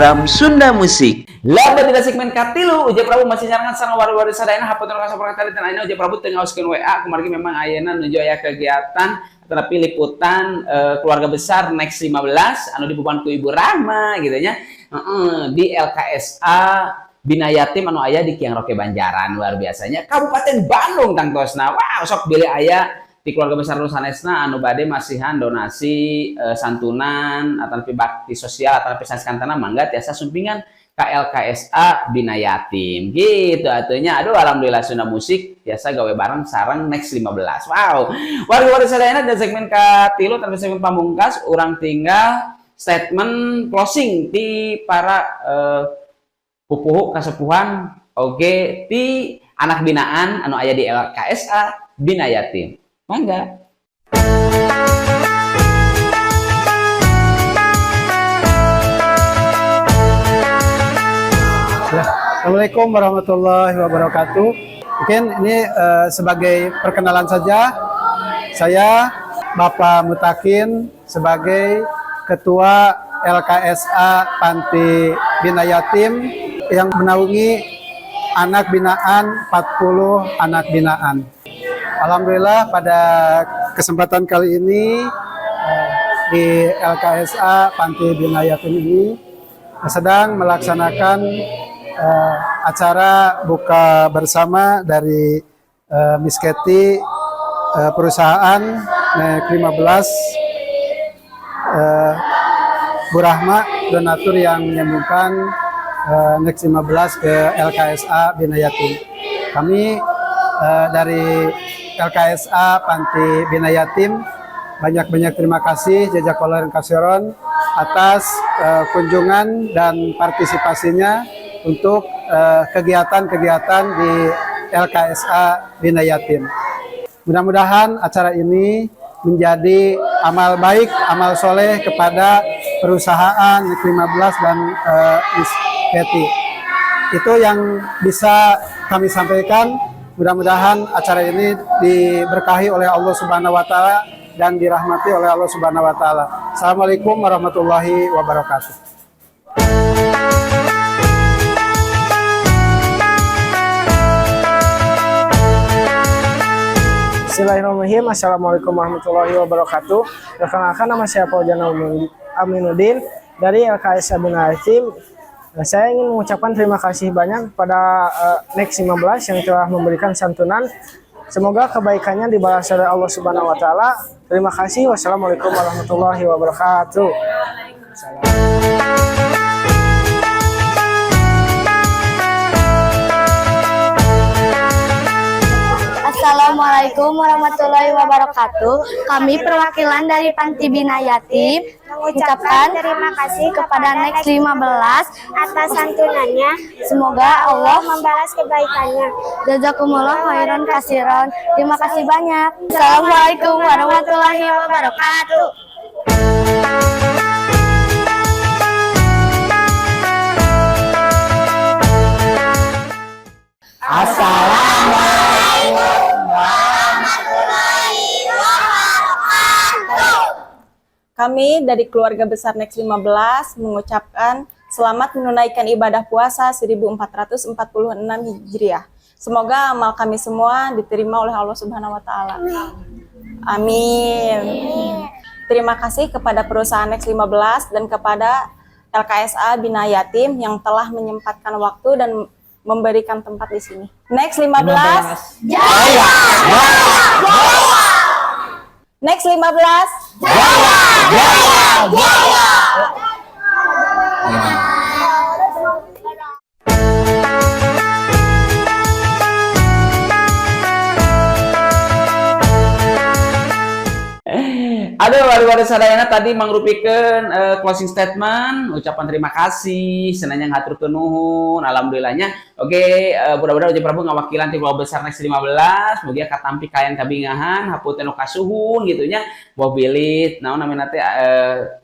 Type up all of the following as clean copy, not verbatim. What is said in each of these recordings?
program Sunda Musik. Laban tidak segmen katilu, Uja Prabu masih nyarangan sareng wari-wari sadayana hapunten rasa perkara dan ayeuna Uja Prabu teu ngaoskeun WA kumargi memang ayeuna nuju aya kegiatan tetapi liputan keluarga besar Next 15 anu dibeban ku Ibu Rahma gitu nya. Di LKSA Bina Yatim anu aya di Kiang Roke Banjaran luar biasanya Kabupaten Bandung tangtosna. Wow, sok bilih aya di keluarga besar Nusanesna anu bade masihan donasi santunan atau bakti sosial atau sankantana mangga tiasa sumpingan ka LKSA Bina Yatim gitu atunya. Aduh alhamdulillah Sunda Musik biasa gawe bareng sareng Next 15. Wow, wari-wari sadayana dan segmen katilu tanpa segmen pamungkas urang tinggal statement closing di para pupuh kasepuhan oge ti anak binaan anu aya di LKSA Bina Yatim. Mangga. Assalamualaikum warahmatullahi wabarakatuh. Mungkin ini sebagai perkenalan saja, saya Bapak Mutakin sebagai Ketua LKSA Panti Bina Yatim yang menaungi anak binaan 40 anak binaan. Alhamdulillah pada kesempatan kali ini di LKSA Panti Bina Yatim ini sedang melaksanakan acara buka bersama dari Miss Kety perusahaan Next 15 Bu Rahma donatur yang menyambungkan Next 15 ke LKSA Bina Yatim. Kami dari LKSA Panti Bina Yatim banyak-banyak terima kasih jazakallahu khairan atas kunjungan dan partisipasinya untuk kegiatan-kegiatan di LKSA Bina Yatim. Mudah-mudahan acara ini menjadi amal baik, amal soleh kepada perusahaan Next 15 dan Miss Kety. Itu yang bisa kami sampaikan. Mudah-mudahan acara ini diberkahi oleh Allah Subhanahu wa taala dan dirahmati oleh Allah Subhanahu wa taala. Assalamualaikum warahmatullahi wabarakatuh. Bismillahirrahmanirrahim. Assalamualaikum warahmatullahi wabarakatuh. Perkenalkan nama saya Fauzan Aminuddin dari LKSA Bina Yatim. Saya ingin mengucapkan terima kasih banyak kepada Next 15 yang telah memberikan santunan. Semoga kebaikannya dibalas oleh Allah Subhanahu wa taala. Terima kasih. Wassalamualaikum warahmatullahi wabarakatuh. Assalamualaikum warahmatullahi wabarakatuh. Kami perwakilan dari Panti Bina Yatim mengucapkan terima kasih kepada Next 15 atas santunannya. Semoga Allah membalas kebaikannya. Jazakumullah khairan katsiran. Terima kasih banyak. Assalamualaikum warahmatullahi wabarakatuh. Kami dari keluarga besar Next 15 mengucapkan selamat menunaikan ibadah puasa 1446 Hijriah. Semoga amal kami semua diterima oleh Allah Subhanahu wa taala. Amin. Terima kasih kepada perusahaan Next 15 dan kepada LKSA Bina Yatim yang telah menyempatkan waktu dan memberikan tempat di sini. Next 15 jaya! Next 15 jaya! Ada wari-wari sadayana tadi mangrupikeun closing statement, ucapan terima kasih, senanya ngaturkeun nuhun, alhamdulillahnya. Oke, mudah-mudahan Uja Prabu ngawakilan ti keluarga besar Next 15, mugia katampi kayan kabingahan, hapunten nu kasuhun gitu nya. Boh bilit, naon namina teh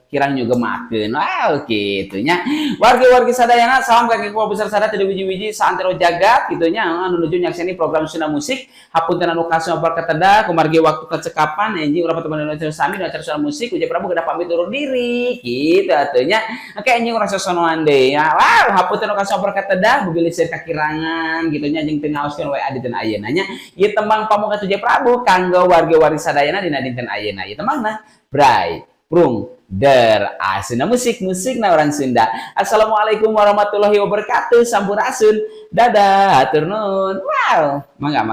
kirang juga makan. Wow, gitunya. Wargi-wargi sadayana, salam kaki kuah besar sadar tidak wiji-wiji saantero jagat gitunya. Menuju nyakseni program Sunda Musik. Hapunten anu kasih berkateda, kumargi waktu kecekapan anjing urang teman Indonesia sami acara Sunda Musik. Uja Prabu kedah pamit urang diri. Gitu atunya. Oke anjing urang sosonoan deui. Ya, wow, hapunten anu kasih berkateda, beugeuli sir kakirangan gitunya jeung teu ngaoskeun WA dinten ayeuna nya. Ieu tembang pamungkas Uja Prabu kanggo wargi-wargi sadayana dina dinten ayeuna. Ieu tembangna Bray Prung Der Asuna musik na orang Sunda. Assalamualaikum warahmatullahi wabarakatuh. Sampurasun. Dadah, hatur nuhun. Wow. Mangga.